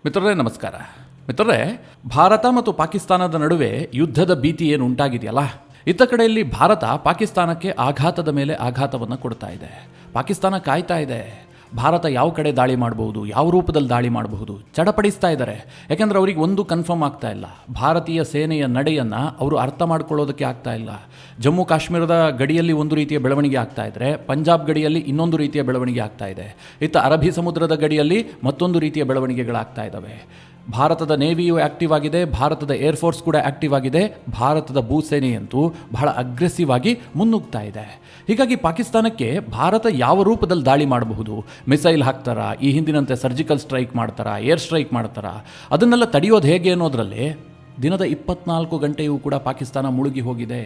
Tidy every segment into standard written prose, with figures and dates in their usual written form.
ಮಿತ್ರರೇ ನಮಸ್ಕಾರ. ಮಿತ್ರರೇ, ಭಾರತ ಮತ್ತು ಪಾಕಿಸ್ತಾನದ ನಡುವೆ ಯುದ್ಧದ ಭೀತಿ ಏನು ಉಂಟಾಗಿದೆಯಲ್ಲ, ಇತ್ತ ಕಡೆಯಲ್ಲಿ ಭಾರತ ಪಾಕಿಸ್ತಾನಕ್ಕೆ ಆಘಾತದ ಮೇಲೆ ಆಘಾತವನ್ನು ಕೊಡ್ತಾ ಇದೆ. ಪಾಕಿಸ್ತಾನ ಕಾಯ್ತಾ ಇದೆ, ಭಾರತ ಯಾವ ಕಡೆ ದಾಳಿ ಮಾಡಬಹುದು, ಯಾವ ರೂಪದಲ್ಲಿ ದಾಳಿ ಮಾಡಬಹುದು, ಚಡಪಡಿಸ್ತಾ ಇದ್ದಾರೆ. ಯಾಕೆಂದರೆ ಅವರಿಗೆ ಒಂದು ಕನ್ಫರ್ಮ್ ಆಗ್ತಾ ಇಲ್ಲ, ಭಾರತೀಯ ಸೇನೆಯ ನಡೆಯನ್ನು ಅವರು ಅರ್ಥ ಮಾಡ್ಕೊಳ್ಳೋದಕ್ಕೆ ಆಗ್ತಾ ಇಲ್ಲ. ಜಮ್ಮು ಕಾಶ್ಮೀರದ ಗಡಿಯಲ್ಲಿ ಒಂದು ರೀತಿಯ ಬೆಳವಣಿಗೆ ಆಗ್ತಾ ಇದ್ದರೆ, ಪಂಜಾಬ್ ಗಡಿಯಲ್ಲಿ ಇನ್ನೊಂದು ರೀತಿಯ ಬೆಳವಣಿಗೆ ಆಗ್ತಾ ಇದೆ. ಇತ್ತ ಅರಬ್ಬಿ ಸಮುದ್ರದ ಗಡಿಯಲ್ಲಿ ಮತ್ತೊಂದು ರೀತಿಯ ಬೆಳವಣಿಗೆಗಳಾಗ್ತಾ ಇದ್ದಾವೆ. ಭಾರತದ ನೇವಿಯು ಆ್ಯಕ್ಟಿವ್ ಆಗಿದೆ, ಭಾರತದ ಏರ್ಫೋರ್ಸ್ ಕೂಡ ಆ್ಯಕ್ಟಿವ್ ಆಗಿದೆ, ಭಾರತದ ಭೂಸೇನೆಯಂತೂ ಬಹಳ ಅಗ್ರೆಸಿವ್ ಆಗಿ ಮುನ್ನುಗ್ತಾ ಇದೆ. ಹೀಗಾಗಿ ಪಾಕಿಸ್ತಾನಕ್ಕೆ ಭಾರತ ಯಾವ ರೂಪದಲ್ಲಿ ದಾಳಿ ಮಾಡಬಹುದು, ಮಿಸೈಲ್ ಹಾಕ್ತಾರಾ, ಈ ಹಿಂದಿನಂತೆ ಸರ್ಜಿಕಲ್ ಸ್ಟ್ರೈಕ್ ಮಾಡ್ತಾರಾ, ಏರ್ ಸ್ಟ್ರೈಕ್ ಮಾಡ್ತಾರಾ, ಅದನ್ನೆಲ್ಲ ತಡೆಯೋದು ಹೇಗೆ ಅನ್ನೋದರಲ್ಲಿ ದಿನದ 24 ಗಂಟೆಯೂ ಕೂಡ ಪಾಕಿಸ್ತಾನ ಮುಳುಗಿ ಹೋಗಿದೆ.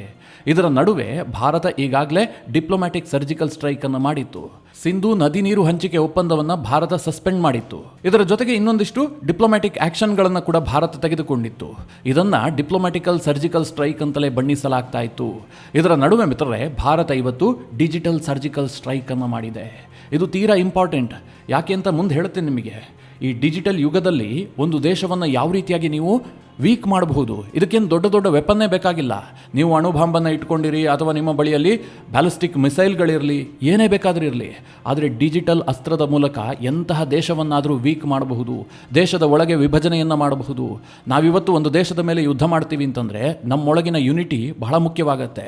ಇದರ ನಡುವೆ ಭಾರತ ಈಗಾಗಲೇ ಡಿಪ್ಲೊಮ್ಯಾಟಿಕ್ ಸರ್ಜಿಕಲ್ ಸ್ಟ್ರೈಕನ್ನು ಮಾಡಿತ್ತು. ಸಿಂಧೂ ನದಿ ನೀರು ಹಂಚಿಕೆ ಒಪ್ಪಂದವನ್ನು ಭಾರತ ಸಸ್ಪೆಂಡ್ ಮಾಡಿತ್ತು. ಇದರ ಜೊತೆಗೆ ಇನ್ನೊಂದಿಷ್ಟು ಡಿಪ್ಲೊಮ್ಯಾಟಿಕ್ ಆ್ಯಕ್ಷನ್ಗಳನ್ನು ಕೂಡ ಭಾರತ ತೆಗೆದುಕೊಂಡಿತ್ತು. ಇದನ್ನು ಡಿಪ್ಲೊಮ್ಯಾಟಿಕಲ್ ಸರ್ಜಿಕಲ್ ಸ್ಟ್ರೈಕ್ ಅಂತಲೇ ಬಣ್ಣಿಸಲಾಗ್ತಾ ಇತ್ತು. ಇದರ ನಡುವೆ ಮಿತ್ರರೇ, ಭಾರತ ಇವತ್ತು ಡಿಜಿಟಲ್ ಸರ್ಜಿಕಲ್ ಸ್ಟ್ರೈಕನ್ನು ಮಾಡಿದೆ. ಇದು ತೀರಾ ಇಂಪಾರ್ಟೆಂಟ್. ಯಾಕೆ ಅಂತ ಮುಂದೆ ಹೇಳ್ತೇನೆ ನಿಮಗೆ. ಈ ಡಿಜಿಟಲ್ ಯುಗದಲ್ಲಿ ಒಂದು ದೇಶವನ್ನು ಯಾವ ರೀತಿಯಾಗಿ ನೀವು ವೀಕ್ ಮಾಡಬಹುದು, ಇದಕ್ಕೇನು ದೊಡ್ಡ ದೊಡ್ಡ ವೆಪನ್ನೇ ಬೇಕಾಗಿಲ್ಲ. ನೀವು ಅಣುಬಾಂಬನ್ನು ಇಟ್ಕೊಂಡಿರಿ ಅಥವಾ ನಿಮ್ಮ ಬಳಿಯಲ್ಲಿ ಬ್ಯಾಲಿಸ್ಟಿಕ್ ಮಿಸೈಲ್ಗಳಿರಲಿ, ಏನೇ ಬೇಕಾದರೂ ಇರಲಿ, ಆದರೆ ಡಿಜಿಟಲ್ ಅಸ್ತ್ರದ ಮೂಲಕ ಎಂತಹ ದೇಶವನ್ನಾದರೂ ವೀಕ್ ಮಾಡಬಹುದು, ದೇಶದ ಒಳಗೆ ವಿಭಜನೆಯನ್ನು ಮಾಡಬಹುದು. ನಾವಿವತ್ತು ಒಂದು ದೇಶದ ಮೇಲೆ ಯುದ್ಧ ಮಾಡ್ತೀವಿ ಅಂತಂದರೆ ನಮ್ಮೊಳಗಿನ ಯುನಿಟಿ ಬಹಳ ಮುಖ್ಯವಾಗತ್ತೆ.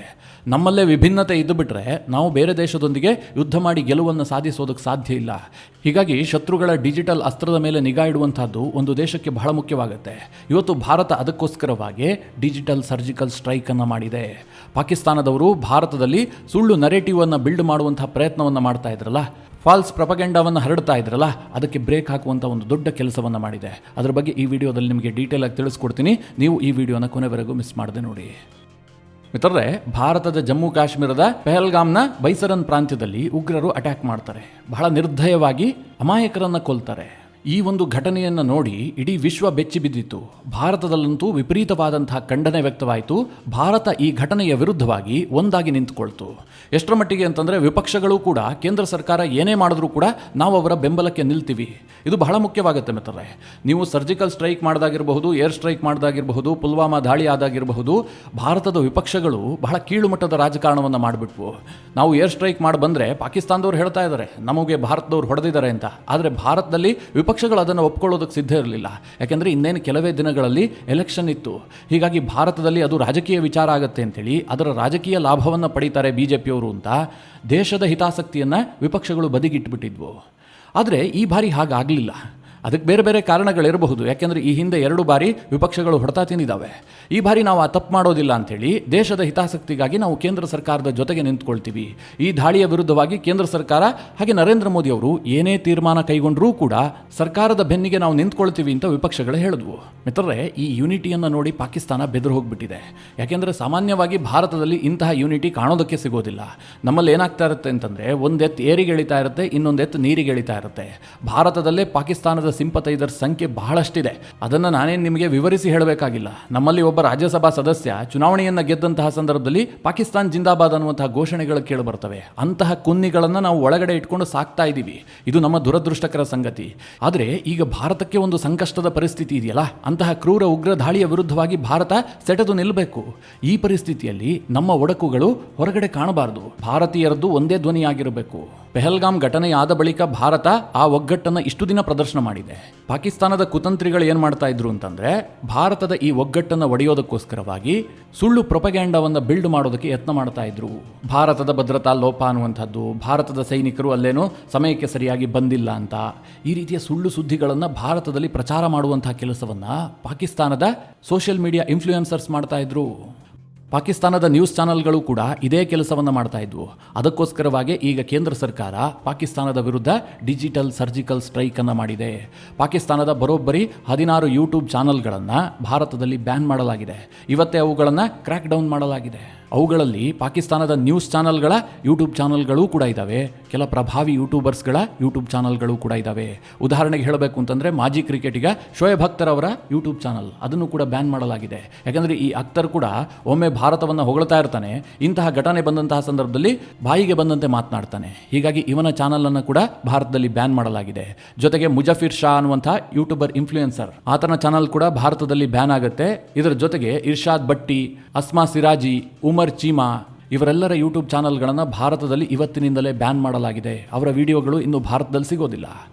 ನಮ್ಮಲ್ಲೇ ವಿಭಿನ್ನತೆ ಇದ್ದು ಬಿಟ್ಟರೆ ನಾವು ಬೇರೆ ದೇಶದೊಂದಿಗೆ ಯುದ್ಧ ಮಾಡಿ ಗೆಲುವನ್ನು ಸಾಧಿಸೋದಕ್ಕೆ ಸಾಧ್ಯ ಇಲ್ಲ. ಹೀಗಾಗಿ ಶತ್ರುಗಳ ಡಿಜಿಟಲ್ ಅಸ್ತ್ರದ ಮೇಲೆ ನಿಗಾ ಇಡುವಂಥದ್ದು ಒಂದು ದೇಶಕ್ಕೆ ಬಹಳ ಮುಖ್ಯವಾಗುತ್ತೆ. ಇವತ್ತು ಭಾರತ ಅದಕ್ಕೋಸ್ಕರವಾಗಿ ಡಿಜಿಟಲ್ ಸರ್ಜಿಕಲ್ ಸ್ಟ್ರೈಕನ್ನು ಮಾಡಿದೆ. ಪಾಕಿಸ್ತಾನದವರು ಭಾರತದಲ್ಲಿ ಸುಳ್ಳು ನರೇಟಿವನ್ನು ಬಿಲ್ಡ್ ಮಾಡುವಂಥ ಪ್ರಯತ್ನವನ್ನು ಮಾಡ್ತಾ ಇದ್ರಲ್ಲ, ಫಾಲ್ಸ್ ಪ್ರಪಗೆಂಡವನ್ನು ಹರಡ್ತಾ ಇದ್ರಲ್ಲ, ಅದಕ್ಕೆ ಬ್ರೇಕ್ ಹಾಕುವಂಥ ಒಂದು ದೊಡ್ಡ ಕೆಲಸವನ್ನು ಮಾಡಿದೆ. ಅದರ ಬಗ್ಗೆ ಈ ವಿಡಿಯೋದಲ್ಲಿ ನಿಮಗೆ ಡೀಟೇಲ್ ಆಗಿ ತಿಳಿಸ್ಕೊಡ್ತೀನಿ. ನೀವು ಈ ವಿಡಿಯೋನ ಕೊನೆವರೆಗೂ ಮಿಸ್ ಮಾಡದೆ ನೋಡಿ. ಮಿತ್ರರೇ, ಭಾರತದ ಜಮ್ಮು ಕಾಶ್ಮೀರದ ಪೆಹಲ್ಗಾಮ್ನ ಬೈಸರನ್ ಪ್ರಾಂತ್ಯದಲ್ಲಿ ಉಗ್ರರು ಅಟ್ಯಾಕ್ ಮಾಡ್ತಾರೆ. ಬಹಳ ನಿರ್ದಯವಾಗಿ ಅಮಾಯಕರನ್ನು ಕೊಲ್ತಾರೆ. ಈ ಒಂದು ಘಟನೆಯನ್ನು ನೋಡಿ ಇಡೀ ವಿಶ್ವ ಬೆಚ್ಚಿ ಬಿದ್ದಿತ್ತು. ಭಾರತದಲ್ಲಂತೂ ವಿಪರೀತವಾದಂತಹ ಖಂಡನೆ ವ್ಯಕ್ತವಾಯಿತು. ಭಾರತ ಈ ಘಟನೆಯ ವಿರುದ್ಧವಾಗಿ ಒಂದಾಗಿ ನಿಂತುಕೊಳ್ತು. ಎಷ್ಟರ ಮಟ್ಟಿಗೆ ಅಂತಂದರೆ ವಿಪಕ್ಷಗಳು ಕೂಡ ಕೇಂದ್ರ ಸರ್ಕಾರ ಏನೇ ಮಾಡಿದ್ರೂ ಕೂಡ ನಾವು ಅವರ ಬೆಂಬಲಕ್ಕೆ ನಿಲ್ತೀವಿ. ಇದು ಬಹಳ ಮುಖ್ಯವಾಗುತ್ತೆ ಮಿತ್ರರೇ. ನೀವು ಸರ್ಜಿಕಲ್ ಸ್ಟ್ರೈಕ್ ಮಾಡಿದಾಗಿರಬಹುದು, ಏರ್ ಸ್ಟ್ರೈಕ್ ಮಾಡಿದಾಗಿರಬಹುದು, ಪುಲ್ವಾಮಾ ದಾಳಿ ಆದಾಗಿರಬಹುದು, ಭಾರತದ ವಿಪಕ್ಷಗಳು ಬಹಳ ಕೀಳು ಮಟ್ಟದ ರಾಜಕಾರಣವನ್ನು ಮಾಡಿಬಿಟ್ವು. ನಾವು ಏರ್ ಸ್ಟ್ರೈಕ್ ಮಾಡಿ ಬಂದರೆ ಪಾಕಿಸ್ತಾನದವ್ರು ಹೇಳ್ತಾ ಇದ್ದಾರೆ ನಮಗೆ ಭಾರತದವ್ರು ಹೊಡೆದಿದ್ದಾರೆ ಅಂತ. ಆದರೆ ಭಾರತದಲ್ಲಿ ವಿಪಕ್ಷಗಳು ಅದನ್ನು ಒಪ್ಕೊಳ್ಳೋದಕ್ಕೆ ಸಿದ್ಧ ಇರಲಿಲ್ಲ. ಯಾಕೆಂದರೆ ಇನ್ನೇನು ಕೆಲವೇ ದಿನಗಳಲ್ಲಿ ಎಲೆಕ್ಷನ್ ಇತ್ತು. ಹೀಗಾಗಿ ಭಾರತದಲ್ಲಿ ಅದು ರಾಜಕೀಯ ವಿಚಾರ ಆಗುತ್ತೆ ಅಂತೇಳಿ ಅದರ ರಾಜಕೀಯ ಲಾಭವನ್ನು ಪಡೀತಾರೆ ಬಿಜೆಪಿಯವರು ಅಂತ ದೇಶದ ಹಿತಾಸಕ್ತಿಯನ್ನು ವಿಪಕ್ಷಗಳು ಬದಿಗಿಟ್ಬಿಟ್ಟಿದ್ವು. ಆದರೆ ಈ ಬಾರಿ ಹಾಗಾಗಲಿಲ್ಲ. ಅದಕ್ಕೆ ಬೇರೆ ಬೇರೆ ಕಾರಣಗಳಿರಬಹುದು. ಯಾಕೆಂದರೆ ಈ ಹಿಂದೆ 2 ಬಾರಿ ವಿಪಕ್ಷಗಳು ಹೊಡೆತ ತಿಂದಿದ್ದಾವೆ. ಈ ಬಾರಿ ನಾವು ಆ ತಪ್ಪು ಮಾಡೋದಿಲ್ಲ ಅಂಥೇಳಿ ದೇಶದ ಹಿತಾಸಕ್ತಿಗಾಗಿ ನಾವು ಕೇಂದ್ರ ಸರ್ಕಾರದ ಜೊತೆಗೆ ನಿಂತ್ಕೊಳ್ತೀವಿ. ಈ ದಾಳಿಯ ವಿರುದ್ಧವಾಗಿ ಕೇಂದ್ರ ಸರ್ಕಾರ ಹಾಗೆ ನರೇಂದ್ರ ಮೋದಿ ಅವರು ಏನೇ ತೀರ್ಮಾನ ಕೈಗೊಂಡರೂ ಕೂಡ ಸರ್ಕಾರದ ಬೆನ್ನಿಗೆ ನಾವು ನಿಂತ್ಕೊಳ್ತೀವಿ ಅಂತ ವಿಪಕ್ಷಗಳು ಹೇಳಿದ್ವು. ಮಿತ್ರರೇ, ಈ ಯೂನಿಟಿಯನ್ನು ನೋಡಿ ಪಾಕಿಸ್ತಾನ ಬೆದರು ಹೋಗಿಬಿಟ್ಟಿದೆ. ಯಾಕೆಂದರೆ ಸಾಮಾನ್ಯವಾಗಿ ಭಾರತದಲ್ಲಿ ಇಂತಹ ಯೂನಿಟಿ ಕಾಣೋದಕ್ಕೆ ಸಿಗೋದಿಲ್ಲ. ನಮ್ಮಲ್ಲಿ ಏನಾಗ್ತಾ ಇರುತ್ತೆ ಅಂತಂದರೆ ಒಂದು ಎತ್ತು ಏರಿಗೆ ಎಳಿತಾ ಇರುತ್ತೆ, ಇನ್ನೊಂದು ಎತ್ತು ನೀರಿಗೆ ಎಳಿತಾ ಇರುತ್ತೆ. ಭಾರತದಲ್ಲೇ ಪಾಕಿಸ್ತಾನದ ಸಿಂಪತೈಸರ್ ಸಂಖ್ಯೆ ಬಹಳಷ್ಟಿದೆ. ಅದನ್ನು ನಾನೇನು ನಿಮಗೆ ವಿವರಿಸಿ ಹೇಳಬೇಕಾಗಿಲ್ಲ. ನಮ್ಮಲ್ಲಿ ಒಬ್ಬ ರಾಜ್ಯಸಭಾ ಸದಸ್ಯ ಚುನಾವಣೆಯನ್ನು ಗೆದ್ದಂತಹ ಸಂದರ್ಭದಲ್ಲಿ ಪಾಕಿಸ್ತಾನ್ ಜಿಂದಾಬಾದ್ ಅನ್ನುವಂತಹ ಘೋಷಣೆಗಳು ಕೇಳಿಬರ್ತವೆ. ಅಂತಹ ಕುನ್ನಿಗಳನ್ನು ನಾವು ಒಳಗಡೆ ಇಟ್ಕೊಂಡು ಸಾಕ್ತಾ ಇದ್ದೀವಿ. ಇದು ನಮ್ಮ ದುರದೃಷ್ಟಕರ ಸಂಗತಿ. ಆದರೆ ಈಗ ಭಾರತಕ್ಕೆ ಒಂದು ಸಂಕಷ್ಟದ ಪರಿಸ್ಥಿತಿ ಇದೆಯಲ್ಲ, ಅಂತಹ ಕ್ರೂರ ಉಗ್ರ ದಾಳಿಯ ವಿರುದ್ಧವಾಗಿ ಭಾರತ ಸೆಟೆದು ನಿಲ್ಲಬೇಕು. ಈ ಪರಿಸ್ಥಿತಿಯಲ್ಲಿ ನಮ್ಮ ಒಡಕುಗಳು ಹೊರಗಡೆ ಕಾಣಬಾರದು. ಭಾರತೀಯರದ್ದು ಒಂದೇ ಧ್ವನಿಯಾಗಿರಬೇಕು. ಪೆಹಲ್ಗಾಮ್ ಘಟನೆಯಾದ ಬಳಿಕ ಭಾರತ ಆ ಒಗ್ಗಟ್ಟನ್ನು ಇಷ್ಟು ದಿನ ಪ್ರದರ್ಶನ ಮಾಡಿದೆ. ಪಾಕಿಸ್ತಾನದ ಕುತಂತ್ರಿಗಳು ಏನು ಮಾಡ್ತಾ ಇದ್ರು ಅಂತಂದರೆ ಭಾರತದ ಈ ಒಗ್ಗಟ್ಟನ್ನು ಒಡೆಯೋದಕ್ಕೋಸ್ಕರವಾಗಿ ಸುಳ್ಳು ಪ್ರೊಪಗ್ಯಾಂಡವನ್ನು ಬಿಲ್ಡ್ ಮಾಡೋದಕ್ಕೆ ಯತ್ನ ಮಾಡ್ತಾ ಇದ್ರು. ಭಾರತದ ಭದ್ರತಾ ಲೋಪ ಅನ್ನುವಂಥದ್ದು, ಭಾರತದ ಸೈನಿಕರು ಅಲ್ಲೇನೋ ಸಮಯಕ್ಕೆ ಸರಿಯಾಗಿ ಬಂದಿಲ್ಲ ಅಂತ, ಈ ರೀತಿಯ ಸುಳ್ಳು ಸುದ್ದಿಗಳನ್ನು ಭಾರತದಲ್ಲಿ ಪ್ರಚಾರ ಮಾಡುವಂತಹ ಕೆಲಸವನ್ನು ಪಾಕಿಸ್ತಾನದ ಸೋಷಿಯಲ್ ಮೀಡಿಯಾ ಇನ್ಫ್ಲೂಯೆನ್ಸರ್ಸ್ ಮಾಡ್ತಾ ಇದ್ರು. ಪಾಕಿಸ್ತಾನದ ನ್ಯೂಸ್ ಚಾನೆಲ್ಗಳು ಕೂಡ ಇದೇ ಕೆಲಸವನ್ನು ಮಾಡ್ತಾ ಇದ್ವು. ಅದಕ್ಕೋಸ್ಕರವಾಗಿ ಈಗ ಕೇಂದ್ರ ಸರ್ಕಾರ ಪಾಕಿಸ್ತಾನದ ವಿರುದ್ಧ ಡಿಜಿಟಲ್ ಸರ್ಜಿಕಲ್ ಸ್ಟ್ರೈಕನ್ನು ಮಾಡಿದೆ. ಪಾಕಿಸ್ತಾನದ ಬರೋಬ್ಬರಿ 16 ಯೂಟ್ಯೂಬ್ ಚಾನೆಲ್ಗಳನ್ನು ಭಾರತದಲ್ಲಿ ಬ್ಯಾನ್ ಮಾಡಲಾಗಿದೆ. ಇವತ್ತೇ ಅವುಗಳನ್ನು ಕ್ರ್ಯಾಕ್ ಡೌನ್ ಮಾಡಲಾಗಿದೆ. ಅವುಗಳಲ್ಲಿ ಪಾಕಿಸ್ತಾನದ ನ್ಯೂಸ್ ಚಾನಲ್ಗಳ ಯೂಟ್ಯೂಬ್ ಚಾನಲ್ಗಳೂ ಕೂಡ ಇದ್ದಾವೆ, ಕೆಲ ಪ್ರಭಾವಿ ಯೂಟ್ಯೂಬರ್ಸ್ಗಳ ಯೂಟ್ಯೂಬ್ ಚಾನಲ್ಗಳು ಕೂಡ ಇದ್ದಾವೆ. ಉದಾಹರಣೆಗೆ ಹೇಳಬೇಕು ಅಂತಂದರೆ ಮಾಜಿ ಕ್ರಿಕೆಟಿಗ ಶೋಯಬ್ ಅಖ್ತರ್ ಅವರ ಯೂಟ್ಯೂಬ್ ಚಾನಲ್ ಅದನ್ನು ಕೂಡ ಬ್ಯಾನ್ ಮಾಡಲಾಗಿದೆ. ಯಾಕಂದರೆ ಈ ಅಖ್ತರ್ ಕೂಡ ಒಮ್ಮೆ ಭಾರತವನ್ನು ಹೊಗಳ್ತಾ ಇರ್ತಾನೆ, ಇಂತಹ ಘಟನೆ ಬಂದಂತಹ ಸಂದರ್ಭದಲ್ಲಿ ಬಾಯಿಗೆ ಬಂದಂತೆ ಮಾತನಾಡ್ತಾನೆ. ಹೀಗಾಗಿ ಇವನ ಚಾನಲನ್ನು ಕೂಡ ಭಾರತದಲ್ಲಿ ಬ್ಯಾನ್ ಮಾಡಲಾಗಿದೆ. ಜೊತೆಗೆ ಮುಜಫಿರ್ ಶಾ ಅನ್ನುವಂಥ ಯೂಟ್ಯೂಬರ್ ಇನ್ಫ್ಲೂಯೆನ್ಸರ್ ಆತನ ಚಾನಲ್ ಕೂಡ ಭಾರತದಲ್ಲಿ ಬ್ಯಾನ್ ಆಗುತ್ತೆ. ಇದರ ಜೊತೆಗೆ ಇರ್ಷಾದ್ ಭಟ್ಟಿ, ಅಸ್ಮಾ ಸಿರಾಜಿ, ಉಮರ್ ಚೀಮಾ ಇವರೆಲ್ಲರ ಯೂಟ್ಯೂಬ್ ಚಾನಲ್ಗಳನ್ನು ಭಾರತದಲ್ಲಿ ಇವತ್ತಿನಿಂದಲೇ ಬ್ಯಾನ್ ಮಾಡಲಾಗಿದೆ. ಅವರ ವಿಡಿಯೋಗಳು ಇನ್ನು ಭಾರತದಲ್ಲಿ ಸಿಗೋದಿಲ್ಲ.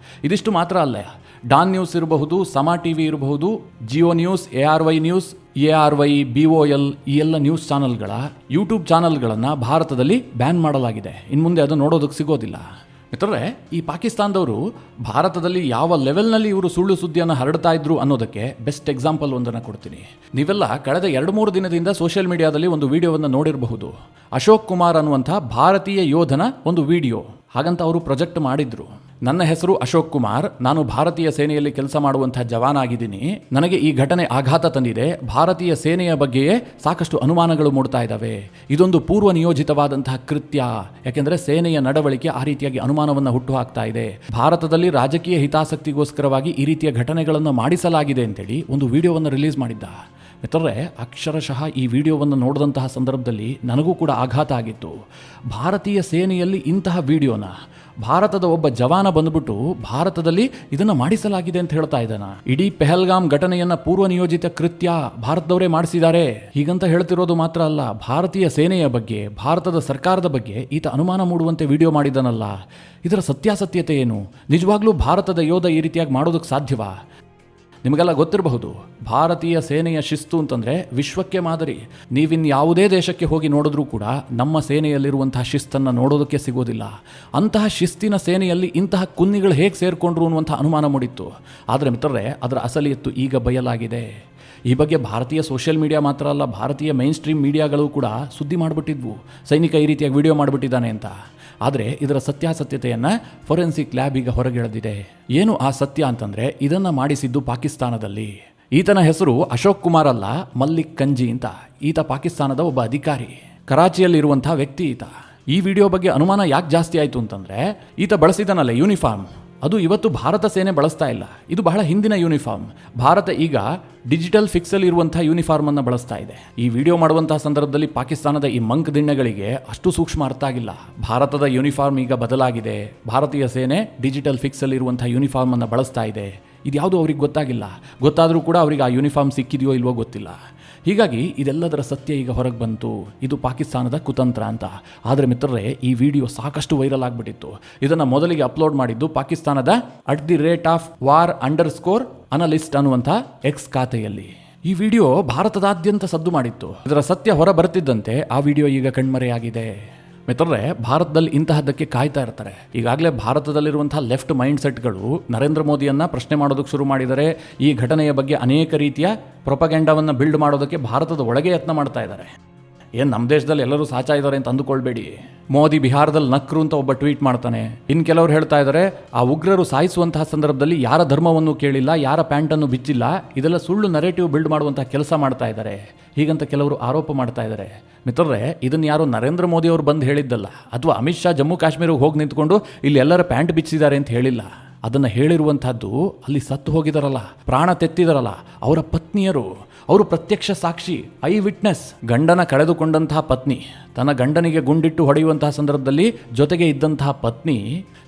ಇದಿಷ್ಟು ಮಾತ್ರ ಅಲ್ಲ, ಡಾನ್ ನ್ಯೂಸ್ ಇರಬಹುದು, ಸಮಾ ಟಿವಿ ಇರಬಹುದು, Jio news, ARY news, ARY, BOL ಈ ಎಲ್ಲ ನ್ಯೂಸ್ ಚಾನಲ್ಗಳ ಯೂಟ್ಯೂಬ್ ಚಾನಲ್ಗಳನ್ನು ಭಾರತದಲ್ಲಿ ಬ್ಯಾನ್ ಮಾಡಲಾಗಿದೆ. ಇನ್ನು ಮುಂದೆ ಅದು ನೋಡೋದಕ್ಕೆ ಸಿಗೋದಿಲ್ಲ. ಮಿತ್ರರೇ, ಈ ಪಾಕಿಸ್ತಾನದವರು ಭಾರತದಲ್ಲಿ ಯಾವ ಲೆವೆಲ್ನಲ್ಲಿ ಇವರು ಸುಳ್ಳು ಸುದ್ದಿಯನ್ನು ಹರಡ್ತಾ ಇದ್ರು ಅನ್ನೋದಕ್ಕೆ ಬೆಸ್ಟ್ ಎಕ್ಸಾಂಪಲ್ ಒಂದನ್ನು ಕೊಡ್ತೀನಿ. ನೀವೆಲ್ಲ ಕಳೆದ 2-3 ದಿನದಿಂದ ಸೋಷಿಯಲ್ ಮೀಡಿಯಾದಲ್ಲಿ ಒಂದು ವಿಡಿಯೋವನ್ನು ನೋಡಿರಬಹುದು. ಅಶೋಕ್ ಕುಮಾರ್ ಅನ್ನುವಂಥ ಭಾರತೀಯ ಯೋಧನ ಒಂದು ವಿಡಿಯೋ. ಹಾಗಂತ ಅವರು ಪ್ರೊಜೆಕ್ಟ್ ಮಾಡಿದ್ರು, ನನ್ನ ಹೆಸರು ಅಶೋಕ್ ಕುಮಾರ್, ನಾನು ಭಾರತೀಯ ಸೇನೆಯಲ್ಲಿ ಕೆಲಸ ಮಾಡುವಂಥ ಜವಾನ್ ಆಗಿದ್ದೀನಿ, ನನಗೆ ಈ ಘಟನೆ ಆಘಾತ ತಂದಿದೆ, ಭಾರತೀಯ ಸೇನೆಯ ಬಗ್ಗೆಯೇ ಸಾಕಷ್ಟು ಅನುಮಾನಗಳು ಮೂಡ್ತಾ ಇದ್ದಾವೆ, ಇದೊಂದು ಪೂರ್ವ ನಿಯೋಜಿತವಾದಂತಹ ಕೃತ್ಯ, ಯಾಕೆಂದರೆ ಸೇನೆಯ ನಡವಳಿಕೆ ಆ ರೀತಿಯಾಗಿ ಅನುಮಾನವನ್ನು ಹುಟ್ಟುಹಾಕ್ತಾ ಇದೆ, ಭಾರತದಲ್ಲಿ ರಾಜಕೀಯ ಹಿತಾಸಕ್ತಿಗೋಸ್ಕರವಾಗಿ ಈ ರೀತಿಯ ಘಟನೆಗಳನ್ನು ಮಾಡಿಸಲಾಗಿದೆ ಅಂತೇಳಿ ಒಂದು ವಿಡಿಯೋವನ್ನು ರಿಲೀಸ್ ಮಾಡಿದ್ದ. ಮಿತ್ರರೇ, ಅಕ್ಷರಶಃ ಈ ವಿಡಿಯೋವನ್ನು ನೋಡಿದಂತಹ ಸಂದರ್ಭದಲ್ಲಿ ನನಗೂ ಕೂಡ ಆಘಾತ ಆಗಿತ್ತು. ಭಾರತೀಯ ಸೇನೆಯಲ್ಲಿ ಇಂತಹ ವಿಡಿಯೋನ ಭಾರತದ ಒಬ್ಬ ಜವಾನ ಬಂದ್ಬಿಟ್ಟು ಭಾರತದಲ್ಲಿ ಇದನ್ನು ಮಾಡಿಸಲಾಗಿದೆ ಅಂತ ಹೇಳ್ತಾ ಇದ್ದಾನ. ಇಡೀ ಪೆಹಲ್ಗಾಮ್ ಘಟನೆಯನ್ನ ಪೂರ್ವ ನಿಯೋಜಿತ ಕೃತ್ಯ ಭಾರತದವರೇ ಮಾಡಿಸಿದ್ದಾರೆ ಹೀಗಂತ ಹೇಳ್ತಿರೋದು ಮಾತ್ರ ಅಲ್ಲ, ಭಾರತೀಯ ಸೇನೆಯ ಬಗ್ಗೆ, ಭಾರತದ ಸರ್ಕಾರದ ಬಗ್ಗೆ ಈತ ಅನುಮಾನ ಮೂಡುವಂತೆ ವಿಡಿಯೋ ಮಾಡಿದನಲ್ಲ, ಇದರ ಸತ್ಯಾಸತ್ಯತೆ ಏನು? ನಿಜವಾಗ್ಲೂ ಭಾರತದ ಯೋಧ ಈ ರೀತಿಯಾಗಿ ಮಾಡೋದಕ್ಕೆ ಸಾಧ್ಯವಾ? ನಿಮಗೆಲ್ಲ ಗೊತ್ತಿರಬಹುದು, ಭಾರತೀಯ ಸೇನೆಯ ಶಿಸ್ತು ಅಂತಂದರೆ ವಿಶ್ವಕ್ಕೆ ಮಾದರಿ. ನೀವಿನ್ಯಾವುದೇ ದೇಶಕ್ಕೆ ಹೋಗಿ ನೋಡಿದ್ರೂ ಕೂಡ ನಮ್ಮ ಸೇನೆಯಲ್ಲಿರುವಂತಹ ಶಿಸ್ತನ್ನು ನೋಡೋದಕ್ಕೆ ಸಿಗೋದಿಲ್ಲ. ಅಂತಹ ಶಿಸ್ತಿನ ಸೇನೆಯಲ್ಲಿ ಇಂತಹ ಕುನ್ನಿಗಳು ಹೇಗೆ ಸೇರಿಕೊಂಡ್ರು ಅನ್ನುವಂಥ ಅನುಮಾನ ಮೂಡಿತ್ತು. ಆದರೆ ಮಿತ್ರರೇ, ಅದರ ಅಸಲಿಯತ್ತು ಈಗ ಬಯಲಾಗಿದೆ. ಈ ಬಗ್ಗೆ ಭಾರತೀಯ ಸೋಷಿಯಲ್ ಮೀಡಿಯಾ ಮಾತ್ರ ಅಲ್ಲ, ಭಾರತೀಯ ಮೈನ್ ಸ್ಟ್ರೀಮ್ ಮೀಡಿಯಾಗಳು ಕೂಡ ಸುದ್ದಿ ಮಾಡಿಬಿಟ್ಟಿದ್ವು, ಸೈನಿಕ ಈ ರೀತಿಯಾಗಿ ವಿಡಿಯೋ ಮಾಡಿಬಿಟ್ಟಿದ್ದಾನೆ ಅಂತ. ಆದರೆ ಇದರ ಸತ್ಯಾಸತ್ಯತೆಯನ್ನು ಫೊರೆನ್ಸಿಕ್ ಲ್ಯಾಬ್ ಈಗ ಹೊರಗೆಳೆದಿದೆ. ಏನು ಆ ಸತ್ಯ ಅಂತಂದರೆ, ಇದನ್ನು ಮಾಡಿಸಿದ್ದು ಪಾಕಿಸ್ತಾನದಲ್ಲಿ. ಈತನ ಹೆಸರು ಅಶೋಕ್ ಕುಮಾರ್ ಅಲ್ಲ, ಮಲ್ಲಿಕ್ ಕಂಜಿ ಅಂತ. ಈತ ಪಾಕಿಸ್ತಾನದ ಒಬ್ಬ ಅಧಿಕಾರಿ, ಕರಾಚಿಯಲ್ಲಿರುವಂಥ ವ್ಯಕ್ತಿ ಈತ. ಈ ವಿಡಿಯೋ ಬಗ್ಗೆ ಅನುಮಾನ ಯಾಕೆ ಜಾಸ್ತಿ ಆಯಿತು ಅಂತಂದರೆ, ಈತ ಬಳಸಿದನಲ್ಲ ಯೂನಿಫಾರ್ಮ್, ಅದು ಇವತ್ತು ಭಾರತ ಸೇನೆ ಬಳಸ್ತಾ ಇಲ್ಲ, ಇದು ಬಹಳ ಹಿಂದಿನ ಯೂನಿಫಾರ್ಮ್. ಭಾರತ ಈಗ ಡಿಜಿಟಲ್ ಫಿಕ್ಸಲ್ಲಿ ಇರುವಂಥ ಯೂನಿಫಾರ್ಮನ್ನು ಬಳಸ್ತಾ ಇದೆ. ಈ ವಿಡಿಯೋ ಮಾಡುವಂತಹ ಸಂದರ್ಭದಲ್ಲಿ ಪಾಕಿಸ್ತಾನದ ಈ ಮಂಕ್ ದಿಣ್ಣಗಳಿಗೆ ಅಷ್ಟು ಸೂಕ್ಷ್ಮ ಅರ್ಥ ಆಗಿಲ್ಲ. ಭಾರತದ ಯೂನಿಫಾರ್ಮ್ ಈಗ ಬದಲಾಗಿದೆ, ಭಾರತೀಯ ಸೇನೆ ಡಿಜಿಟಲ್ ಫಿಕ್ಸಲ್ಲಿ ಇರುವಂಥ ಯೂನಿಫಾರ್ಮನ್ನು ಬಳಸ್ತಾ ಇದೆ. ಇದ್ಯಾವುದು ಅವ್ರಿಗೆ ಗೊತ್ತಾಗಿಲ್ಲ. ಗೊತ್ತಾದರೂ ಕೂಡ ಅವ್ರಿಗೆ ಆ ಯೂನಿಫಾರ್ಮ್ ಸಿಕ್ಕಿದೆಯೋ ಇಲ್ವೋ ಗೊತ್ತಿಲ್ಲ. ಹೀಗಾಗಿ ಇದೆಲ್ಲದರ ಸತ್ಯ ಈಗ ಹೊರಗೆ ಬಂತು, ಇದು ಪಾಕಿಸ್ತಾನದ ಕುತಂತ್ರ ಅಂತ. ಆದರೆ ಮಿತ್ರರೇ, ಈ ವಿಡಿಯೋ ಸಾಕಷ್ಟು ವೈರಲ್ ಆಗಿಬಿಟ್ಟಿತ್ತು. ಇದನ್ನು ಮೊದಲಿಗೆ ಅಪ್ಲೋಡ್ ಮಾಡಿದ್ದು ಪಾಕಿಸ್ತಾನದ @war_analyst ಅನ್ನುವಂಥ ಎಕ್ಸ್ ಖಾತೆಯಲ್ಲಿ. ಈ ವಿಡಿಯೋ ಭಾರತದಾದ್ಯಂತ ಸದ್ದು ಮಾಡಿತ್ತು. ಇದರ ಸತ್ಯ ಹೊರ ಬರ್ತಿದ್ದಂತೆ ಆ ವಿಡಿಯೋ ಈಗ ಕಣ್ಮರೆಯಾಗಿದೆ. ಮಿತ್ರರೇ, ಭಾರತದಲ್ಲಿ ಇಂತಹದ್ದಕ್ಕೆ ಕಾಯ್ತಾ ಇರ್ತಾರೆ. ಈಗಾಗಲೇ ಭಾರತದಲ್ಲಿರುವಂತಹ ಲೆಫ್ಟ್ ಮೈಂಡ್ ಸೆಟ್ಗಳು ನರೇಂದ್ರ ಮೋದಿಯನ್ನು ಪ್ರಶ್ನೆ ಮಾಡೋದಕ್ಕೆ ಶುರು ಮಾಡಿದರೆ, ಈ ಘಟನೆಯ ಬಗ್ಗೆ ಅನೇಕ ರೀತಿಯ ಪ್ರೊಪಗ್ಯಾಂಡಾವನ್ನು ಬಿಲ್ಡ್ ಮಾಡೋದಕ್ಕೆ ಭಾರತದ ಒಳಗೆ ಯತ್ನ ಮಾಡ್ತಾ ಇದ್ದಾರೆ. ಏನು ನಮ್ಮ ದೇಶದಲ್ಲಿ ಎಲ್ಲರೂ ಸಾಚಾ ಇದ್ದಾರೆ ಅಂತ ಅಂದುಕೊಳ್ಬೇಡಿ. ಮೋದಿ ಬಿಹಾರದಲ್ಲಿ ನಕ್ರು ಅಂತ ಒಬ್ಬ ಟ್ವೀಟ್ ಮಾಡ್ತಾನೆ. ಇನ್ನು ಕೆಲವರು ಹೇಳ್ತಾ ಇದ್ದಾರೆ, ಆ ಉಗ್ರರು ಸಾಯಿಸುವಂತಹ ಸಂದರ್ಭದಲ್ಲಿ ಯಾರ ಧರ್ಮವನ್ನು ಕೇಳಿಲ್ಲ, ಯಾರ ಪ್ಯಾಂಟನ್ನು ಬಿಚ್ಚಿಲ್ಲ, ಇದೆಲ್ಲ ಸುಳ್ಳು ನರೇಟಿವ್ ಬಿಲ್ಡ್ ಮಾಡುವಂತಹ ಕೆಲಸ ಮಾಡ್ತಾ ಇದ್ದಾರೆ ಹೀಗಂತ ಕೆಲವರು ಆರೋಪ ಮಾಡ್ತಾ ಇದ್ದಾರೆ. ಮಿತ್ರರೇ, ಇದನ್ನು ಯಾರು ನರೇಂದ್ರ ಮೋದಿ ಅವರು ಬಂದು ಹೇಳಿದ್ದಲ್ಲ, ಅಥವಾ ಅಮಿತ್ ಶಾ ಜಮ್ಮು ಕಾಶ್ಮೀರಕ್ಕೆ ಹೋಗಿ ನಿಂತ್ಕೊಂಡು ಇಲ್ಲಿ ಎಲ್ಲರ ಪ್ಯಾಂಟ್ ಬಿಚ್ಚಿದ್ದಾರೆ ಅಂತ ಹೇಳಿಲ್ಲ. ಅದನ್ನು ಹೇಳಿರುವಂತಹದ್ದು ಅಲ್ಲಿ ಸತ್ತು ಹೋಗಿದಾರಲ್ಲ, ಪ್ರಾಣ ತೆತ್ತಿದಾರಲ್ಲ, ಅವರ ಪತ್ನಿಯರು, ಅವರು ಪ್ರತ್ಯಕ್ಷ ಸಾಕ್ಷಿ, ಐ ವಿಟ್ನೆಸ್. ಗಂಡನ ಕಳೆದುಕೊಂಡಂತಹ ಪತ್ನಿ ತನ್ನ ಗಂಡನಿಗೆ ಗುಂಡಿಟ್ಟು ಹೊಡೆಯುವಂತಹ ಸಂದರ್ಭದಲ್ಲಿ ಜೊತೆಗೆ ಇದ್ದಂತಹ ಪತ್ನಿ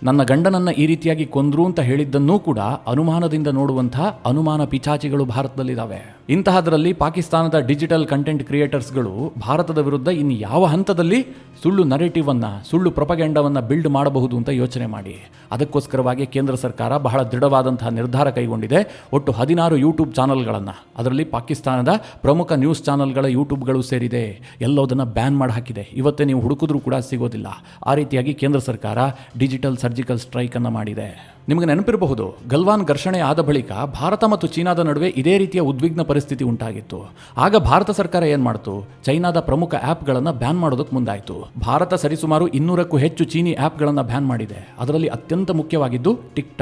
ನನ್ನ ಗಂಡನನ್ನು ಈ ರೀತಿಯಾಗಿ ಕೊಂದ್ರು ಅಂತ ಹೇಳಿದ್ದನ್ನೂ ಕೂಡ ಅನುಮಾನದಿಂದ ನೋಡುವಂತಹ ಅನುಮಾನ ಪಿಚಾಚಿಗಳು ಭಾರತದಲ್ಲಿದ್ದಾವೆ. ಇಂತಹದರಲ್ಲಿ ಪಾಕಿಸ್ತಾನದ ಡಿಜಿಟಲ್ ಕಂಟೆಂಟ್ ಕ್ರಿಯೇಟರ್ಸ್ಗಳು ಭಾರತದ ವಿರುದ್ಧ ಇನ್ನು ಯಾವ ಹಂತದಲ್ಲಿ ಸುಳ್ಳು ನರೇಟಿವನ್ನು, ಸುಳ್ಳು ಪ್ರೊಪಗ್ಯಾಂಡವನ್ನು ಬಿಲ್ಡ್ ಮಾಡಬಹುದು ಅಂತ ಯೋಚನೆ ಮಾಡಿ. ಅದಕ್ಕೋಸ್ಕರವಾಗಿ ಕೇಂದ್ರ ಸರ್ಕಾರ ಬಹಳ ದೃಢವಾದಂತಹ ನಿರ್ಧಾರ ಕೈಗೊಂಡಿದೆ. ಒಟ್ಟು 16 ಯೂಟ್ಯೂಬ್ ಚಾನಲ್ಗಳನ್ನು, ಅದರಲ್ಲಿ ಪಾಕಿಸ್ತಾನದ ಪ್ರಮುಖ ನ್ಯೂಸ್ ಚಾನಲ್ಗಳ ಯೂಟ್ಯೂಬ್ಗಳು ಸೇರಿದೆ, ಎಲ್ಲದನ್ನು ಬ್ಯಾನ್ ಮಾಡಿ ಹಾಕಿದೆ. ಇವತ್ತೇ ನೀವು ಹುಡುಕಿದ್ರೂ ಕೂಡ ಸಿಗೋದಿಲ್ಲ. ಆ ರೀತಿಯಾಗಿ ಕೇಂದ್ರ ಸರ್ಕಾರ ಡಿಜಿಟಲ್ ಸರ್ಜಿಕಲ್ ಸ್ಟ್ರೈಕನ್ನು ಮಾಡಿದೆ. ನಿಮಗೆ ನೆನಪಿರಬಹುದು, ಗಲ್ವಾನ್ ಘರ್ಷಣೆ ಆದ ಬಳಿಕ ಭಾರತ ಮತ್ತು ಚೀನಾದ ನಡುವೆ ಇದೇ ರೀತಿಯ ಉದ್ವಿಗ್ನ ಪರಿಸ್ಥಿತಿ ಉಂಟಾಗಿತ್ತು. ಆಗ ಭಾರತ ಸರ್ಕಾರ ಏನ್ ಮಾಡ್ತು, ಚೈನಾದ ಪ್ರಮುಖ ಆ್ಯಪ್ಗಳನ್ನು ಬ್ಯಾನ್ ಮಾಡೋದಕ್ಕೆ ಮುಂದಾಯಿತು. ಭಾರತ ಸರಿಸುಮಾರು 200ಕ್ಕೂ ಹೆಚ್ಚು ಚೀನಿ ಆ್ಯಪ್ಗಳನ್ನು ಬ್ಯಾನ್ ಮಾಡಿದೆ. ಅದರಲ್ಲಿ ಅತ್ಯಂತ ಮುಖ್ಯವಾಗಿದ್ದು ಟಿಕ್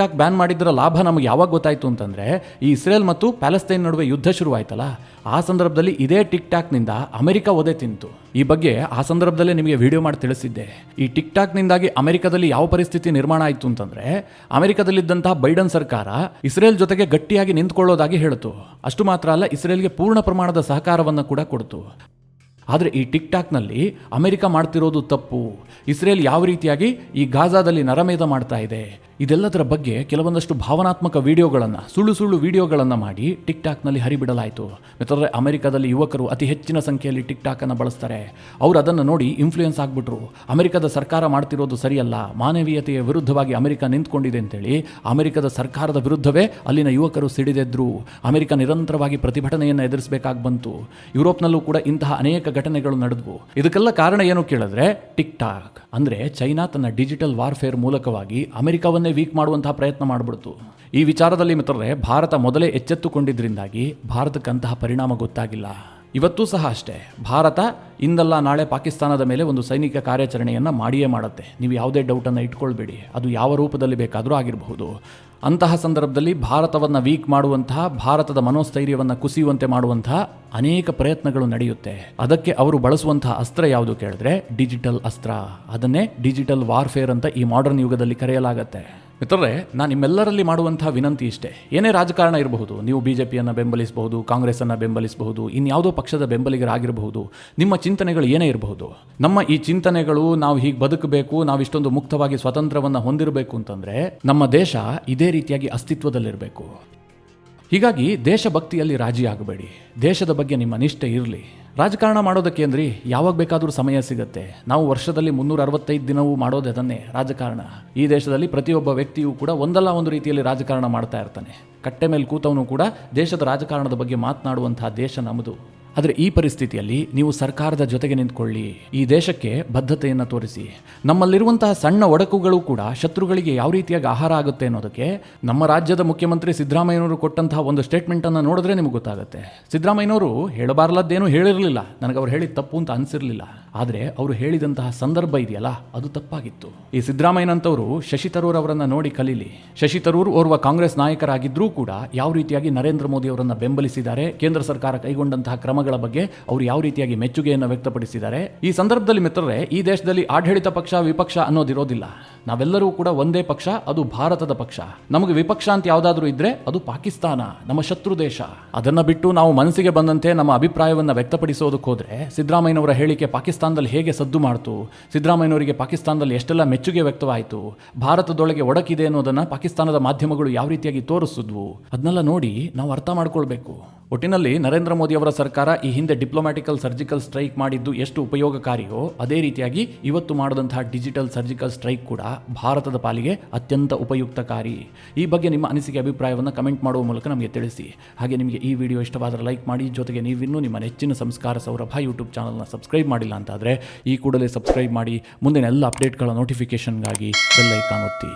ಟಾಕ್ ಬ್ಯಾನ್ ಮಾಡಿದ್ದರ ಲಾಭ ನಮಗೆ ಯಾವಾಗ ಗೊತ್ತಾಯಿತು ಅಂತಂದ್ರೆ, ಈ ಇಸ್ರೇಲ್ ಮತ್ತು ಪ್ಯಾಲೆಸ್ತೈನ್ ನಡುವೆ ಯುದ್ಧ ಶುರುವಾಯ್ತಲ್ಲ, ಆ ಸಂದರ್ಭದಲ್ಲಿ ಇದೇ ಟಿಕ್ ಟಾಕ್ನಿಂದ ಅಮೆರಿಕ ಒದೆ ತಿಂತು. ಈ ಬಗ್ಗೆ ಆ ಸಂದರ್ಭದಲ್ಲೇ ನಿಮಗೆ ವಿಡಿಯೋ ಮಾಡಿ ತಿಳಿಸಿದ್ದೆ. ಈ ಟಿಕ್ ಟಾಕ್ನಿಂದಾಗಿ ಅಮೆರಿಕದಲ್ಲಿ ಯಾವ ಪರಿಸ್ಥಿತಿ ನಿರ್ಮಾಣ ಆಯಿತು ಅಂತಂದ್ರೆ, ಅಮೆರಿಕದಲ್ಲಿದ್ದಂತಹ ಬೈಡನ್ ಸರ್ಕಾರ ಇಸ್ರೇಲ್ ಜೊತೆಗೆ ಗಟ್ಟಿಯಾಗಿ ನಿಂತ್ಕೊಳ್ಳೋದಾಗಿ ಹೇಳಿತು. ಅಷ್ಟು ಮಾತ್ರ ಅಲ್ಲ, ಇಸ್ರೇಲ್ಗೆ ಪೂರ್ಣ ಪ್ರಮಾಣದ ಸಹಕಾರವನ್ನು ಕೂಡ ಕೊಡ್ತು. ಆದರೆ ಈ ಟಿಕ್ ಟಾಕ್ನಲ್ಲಿ ಅಮೆರಿಕ ಮಾಡ್ತಿರೋದು ತಪ್ಪು, ಇಸ್ರೇಲ್ ಯಾವ ರೀತಿಯಾಗಿ ಈ ಗಾಜಾದಲ್ಲಿ ನರಮೇಧ ಮಾಡ್ತಾ ಇದೆ, ಇದೆಲ್ಲದರ ಬಗ್ಗೆ ಕೆಲವೊಂದಷ್ಟು ಭಾವನಾತ್ಮಕ ವಿಡಿಯೋಗಳನ್ನು, ಸುಳ್ಳು ವಿಡಿಯೋಗಳನ್ನು ಮಾಡಿ ಟಿಕ್ ಟಾಕ್ನಲ್ಲಿ ಹರಿಬಿಡಲಾಯಿತು. ಮಿತ್ರರೇ, ಅಮೆರಿಕದಲ್ಲಿ ಯುವಕರು ಅತಿ ಹೆಚ್ಚಿನ ಸಂಖ್ಯೆಯಲ್ಲಿ ಟಿಕ್ ಟಾಕನ್ನು ಬಳಸ್ತಾರೆ. ಅವರು ಅದನ್ನು ನೋಡಿ ಇನ್ಫ್ಲೂಯೆನ್ಸ್ ಆಗಿಬಿಟ್ರು. ಅಮೆರಿಕದ ಸರ್ಕಾರ ಮಾಡ್ತಿರೋದು ಸರಿಯಲ್ಲ, ಮಾನವೀಯತೆಯ ವಿರುದ್ಧವಾಗಿ ಅಮೆರಿಕ ನಿಂತ್ಕೊಂಡಿದೆ ಅಂತೇಳಿ ಅಮೆರಿಕದ ಸರ್ಕಾರದ ವಿರುದ್ಧವೇ ಅಲ್ಲಿನ ಯುವಕರು ಸಿಡಿದೆದ್ರು. ಅಮೆರಿಕ ನಿರಂತರವಾಗಿ ಪ್ರತಿಭಟನೆಯನ್ನು ಎದುರಿಸಬೇಕಾಗಿ ಬಂತು. ಯುರೋಪ್ನಲ್ಲೂ ಕೂಡ ಇಂತಹ ಅನೇಕ ಘಟನೆಗಳು ನಡೆದವು. ಇದಕ್ಕೆಲ್ಲ ಕಾರಣ ಏನು ಕೇಳಿದ್ರೆ, ಟಿಕ್ ಟಾಕ್ ಅಂದರೆ ಚೈನಾ ತನ್ನ ಡಿಜಿಟಲ್ ವಾರ್ಫೇರ್ ಮೂಲಕವಾಗಿ ಅಮೆರಿಕವನ್ನೇ ವೀಕ್ ಮಾಡುವಂತಹ ಪ್ರಯತ್ನ ಮಾಡಿಬಿಡ್ತು. ಈ ವಿಚಾರದಲ್ಲಿ ಮಿತ್ರರೇ, ಭಾರತ ಮೊದಲೇ ಎಚ್ಚೆತ್ತುಕೊಂಡಿದ್ದರಿಂದಾಗಿ ಭಾರತಕ್ಕಂತಹ ಪರಿಣಾಮ ಗೊತ್ತಾಗಿಲ್ಲ. ಇವತ್ತೂ ಸಹ ಅಷ್ಟೇ, ಭಾರತ ಇಂದಲ್ಲ ನಾಳೆ ಪಾಕಿಸ್ತಾನದ ಮೇಲೆ ಒಂದು ಸೈನಿಕ ಕಾರ್ಯಾಚರಣೆಯನ್ನು ಮಾಡಿಯೇ ಮಾಡುತ್ತೆ. ನೀವು ಯಾವುದೇ ಡೌಟನ್ನು ಇಟ್ಕೊಳ್ಬೇಡಿ, ಅದು ಯಾವ ರೂಪದಲ್ಲಿ ಬೇಕಾದರೂ ಆಗಿರಬಹುದು. ಅಂತಹ ಸಂದರ್ಭದಲ್ಲಿ ಭಾರತವನ್ನು ವೀಕ್ ಮಾಡುವಂತಹ, ಭಾರತದ ಮನೋಸ್ಥೈರ್ಯವನ್ನು ಕುಸಿಯುವಂತೆ ಮಾಡುವಂತಹ ಅನೇಕ ಪ್ರಯತ್ನಗಳು ನಡೆಯುತ್ತೆ. ಅದಕ್ಕೆ ಅವರು ಬಳಸುವಂತಹ ಅಸ್ತ್ರ ಯಾವುದು ಕೇಳಿದ್ರೆ ಡಿಜಿಟಲ್ ಅಸ್ತ್ರ. ಅದನ್ನೇ ಡಿಜಿಟಲ್ ವಾರ್ಫೇರ್ ಅಂತ ಈ ಮಾಡರ್ನ್ ಯುಗದಲ್ಲಿ ಕರೆಯಲಾಗುತ್ತೆ. ಮಿತ್ರರೇ, ನಾನು ನಿಮ್ಮೆಲ್ಲರಲ್ಲಿ ಮಾಡುವಂತಹ ವಿನಂತಿ ಇಷ್ಟೇ. ಏನೇ ರಾಜಕಾರಣ ಇರಬಹುದು, ನೀವು ಬಿಜೆಪಿಯನ್ನು ಬೆಂಬಲಿಸಬಹುದು, ಕಾಂಗ್ರೆಸ್ಸನ್ನು ಬೆಂಬಲಿಸಬಹುದು, ಇನ್ಯಾವುದೋ ಪಕ್ಷದ ಬೆಂಬಲಿಗರಾಗಿರಬಹುದು, ನಿಮ್ಮ ಚಿಂತನೆಗಳು ಏನೇ ಇರಬಹುದು. ನಮ್ಮ ಈ ಚಿಂತನೆಗಳು, ನಾವು ಹೀಗೆ ಬದುಕಬೇಕು, ನಾವು ಇಷ್ಟೊಂದು ಮುಕ್ತವಾಗಿ ಸ್ವತಂತ್ರವನ್ನು ಹೊಂದಿರಬೇಕು ಅಂತಂದರೆ ನಮ್ಮ ದೇಶ ಇದೇ ರೀತಿಯಾಗಿ ಅಸ್ತಿತ್ವದಲ್ಲಿರಬೇಕು. ಹೀಗಾಗಿ ದೇಶಭಕ್ತಿಯಲ್ಲಿ ರಾಜಿ ಆಗಬೇಡಿ. ದೇಶದ ಬಗ್ಗೆ ನಿಮ್ಮ ನಿಷ್ಠೆ ಇರಲಿ. ರಾಜಕಾರಣ ಮಾಡೋದಕ್ಕೆ ಅಂದ್ರಿ ಯಾವಾಗ ಬೇಕಾದರೂ ಸಮಯ ಸಿಗುತ್ತೆ. ನಾವು ವರ್ಷದಲ್ಲಿ 365 ದಿನವೂ ಮಾಡೋದು ಅದನ್ನೇ, ರಾಜಕಾರಣ. ಈ ದೇಶದಲ್ಲಿ ಪ್ರತಿಯೊಬ್ಬ ವ್ಯಕ್ತಿಯೂ ಕೂಡ ಒಂದಲ್ಲ ಒಂದು ರೀತಿಯಲ್ಲಿ ರಾಜಕಾರಣ ಮಾಡ್ತಾ ಇರ್ತಾನೆ. ಕಟ್ಟೆ ಮೇಲೆ ಕೂತವನು ಕೂಡ ದೇಶದ ರಾಜಕಾರಣದ ಬಗ್ಗೆ ಮಾತನಾಡುವಂತಹ ದೇಶ ನಮ್ಮದು. ಆದರೆ ಈ ಪರಿಸ್ಥಿತಿಯಲ್ಲಿ ನೀವು ಸರ್ಕಾರದ ಜೊತೆಗೆ ನಿಂತ್ಕೊಳ್ಳಿ, ಈ ದೇಶಕ್ಕೆ ಬದ್ಧತೆಯನ್ನು ತೋರಿಸಿ. ನಮ್ಮಲ್ಲಿರುವಂತಹ ಸಣ್ಣ ಒಡಕುಗಳು ಕೂಡ ಶತ್ರುಗಳಿಗೆ ಯಾವ ರೀತಿಯಾಗಿ ಆಹಾರ ಆಗುತ್ತೆ ಅನ್ನೋದಕ್ಕೆ ನಮ್ಮ ರಾಜ್ಯದ ಮುಖ್ಯಮಂತ್ರಿ ಸಿದ್ದರಾಮಯ್ಯನವರು ಕೊಟ್ಟಂತಹ ಒಂದು ಸ್ಟೇಟ್ಮೆಂಟನ್ನು ನೋಡಿದ್ರೆ ನಿಮಗೆ ಗೊತ್ತಾಗುತ್ತೆ. ಸಿದ್ದರಾಮಯ್ಯನವರು ಹೇಳಬಾರಲದ್ದೇನೂ ಹೇಳಿರಲಿಲ್ಲ, ನನಗೆ ಅವ್ರು ಹೇಳಿದ ತಪ್ಪು ಅಂತ ಅನಿಸಿರಲಿಲ್ಲ. ಆದರೆ ಅವರು ಹೇಳಿದಂತಹ ಸಂದರ್ಭ ಇದೆಯಲ್ಲ, ಅದು ತಪ್ಪಾಗಿತ್ತು. ಈ ಸಿದ್ದರಾಮಯ್ಯನಂತವರು ಶಶಿ ತರೂರ್ ಅವರನ್ನು ನೋಡಿ ಕಲೀಲಿ. ಶಶಿ ತರೂರ್ ಓರ್ವ ಕಾಂಗ್ರೆಸ್ ನಾಯಕರಾಗಿದ್ದರೂ ಕೂಡ ಯಾವ ರೀತಿಯಾಗಿ ನರೇಂದ್ರ ಮೋದಿ ಅವರನ್ನು ಬೆಂಬಲಿಸಿದ್ದಾರೆ, ಕೇಂದ್ರ ಸರ್ಕಾರ ಕೈಗೊಂಡಂತಹ ಕ್ರಮಗಳ ಬಗ್ಗೆ ಅವರು ಯಾವ ರೀತಿಯಾಗಿ ಮೆಚ್ಚುಗೆಯನ್ನು ವ್ಯಕ್ತಪಡಿಸಿದ್ದಾರೆ. ಈ ಸಂದರ್ಭದಲ್ಲಿ ಮಿತ್ರರೇ, ಈ ದೇಶದಲ್ಲಿ ಆಡಳಿತ ಪಕ್ಷ ವಿಪಕ್ಷ ಅನ್ನೋದಿರೋದಿಲ್ಲ. ನಾವೆಲ್ಲರೂ ಕೂಡ ಒಂದೇ ಪಕ್ಷ, ಅದು ಭಾರತದ ಪಕ್ಷ. ನಮಗೆ ವಿಪಕ್ಷ ಅಂತ ಯಾವುದಾದ್ರೂ ಇದ್ರೆ ಅದು ಪಾಕಿಸ್ತಾನ, ನಮ್ಮ ಶತ್ರು ದೇಶ. ಅದನ್ನ ಬಿಟ್ಟು ನಾವು ಮನಸ್ಸಿಗೆ ಬಂದಂತೆ ನಮ್ಮ ಅಭಿಪ್ರಾಯವನ್ನು ವ್ಯಕ್ತಪಡಿಸೋದಕ್ಕೆ ಹೋದ್ರೆ, ಸಿದ್ದರಾಮಯ್ಯನವರ ಹೇಳಿಕೆ ಪಾಕಿಸ್ತಾನದಲ್ಲಿ ಹೇಗೆ ಸದ್ದು ಮಾಡ್ತು, ಸಿದ್ದರಾಮಯ್ಯನವರಿಗೆ ಪಾಕಿಸ್ತಾನದಲ್ಲಿ ಎಷ್ಟೆಲ್ಲ ಮೆಚ್ಚುಗೆ ವ್ಯಕ್ತವಾಯಿತು, ಭಾರತದೊಳಗೆ ಒಡಕಿದೆ ಅನ್ನೋದನ್ನ ಪಾಕಿಸ್ತಾನದ ಮಾಧ್ಯಮಗಳು ಯಾವ ರೀತಿಯಾಗಿ ತೋರಿಸಿದ್ವು, ಅದನ್ನೆಲ್ಲ ನೋಡಿ ನಾವು ಅರ್ಥ ಮಾಡ್ಕೊಳ್ಬೇಕು. ಒಟ್ಟಿನಲ್ಲಿ ನರೇಂದ್ರ ಮೋದಿ ಅವರ ಸರ್ಕಾರ ಈ ಹಿಂದೆ ಡಿಪ್ಲೊಮ್ಯಾಟಿಕಲ್ ಸರ್ಜಿಕಲ್ ಸ್ಟ್ರೈಕ್ ಮಾಡಿದ್ದು ಎಷ್ಟು ಉಪಯೋಗಕಾರಿಯೋ, ಅದೇ ರೀತಿಯಾಗಿ ಇವತ್ತು ಮಾಡಿದಂತಹ ಡಿಜಿಟಲ್ ಸರ್ಜಿಕಲ್ ಸ್ಟ್ರೈಕ್ ಕೂಡ ಭಾರತದ ಪಾಲಿಗೆ ಅತ್ಯಂತ ಉಪಯುಕ್ತಕಾರಿ. ಈ ಬಗ್ಗೆ ನಿಮ್ಮ ಅನಿಸಿಕೆ ಅಭಿಪ್ರಾಯವನ್ನು ಕಮೆಂಟ್ ಮಾಡುವ ಮೂಲಕ ನಮಗೆ ತಿಳಿಸಿ. ಹಾಗೆ ನಿಮಗೆ ಈ ವಿಡಿಯೋ ಇಷ್ಟವಾದರೆ ಲೈಕ್ ಮಾಡಿ. ಜೊತೆಗೆ ನೀವಿನ್ನೂ ನಿಮ್ಮ ನೆಚ್ಚಿನ ಸಂಸ್ಕಾರ ಸೌರಭ ಯೂಟ್ಯೂಬ್ ಚಾನಲ್ನ ಸಬ್ಸ್ಕ್ರೈಬ್ ಮಾಡಿಲ್ಲ ಅಂತಾದರೆ ಈ ಕೂಡಲೇ ಸಬ್ಸ್ಕ್ರೈಬ್ ಮಾಡಿ. ಮುಂದಿನ ಎಲ್ಲ ಅಪ್ಡೇಟ್ಗಳ ನೋಟಿಫಿಕೇಷನ್ಗಾಗಿ ಬೆಲ್ ಐಕಾನ್ ಒತ್ತಿ.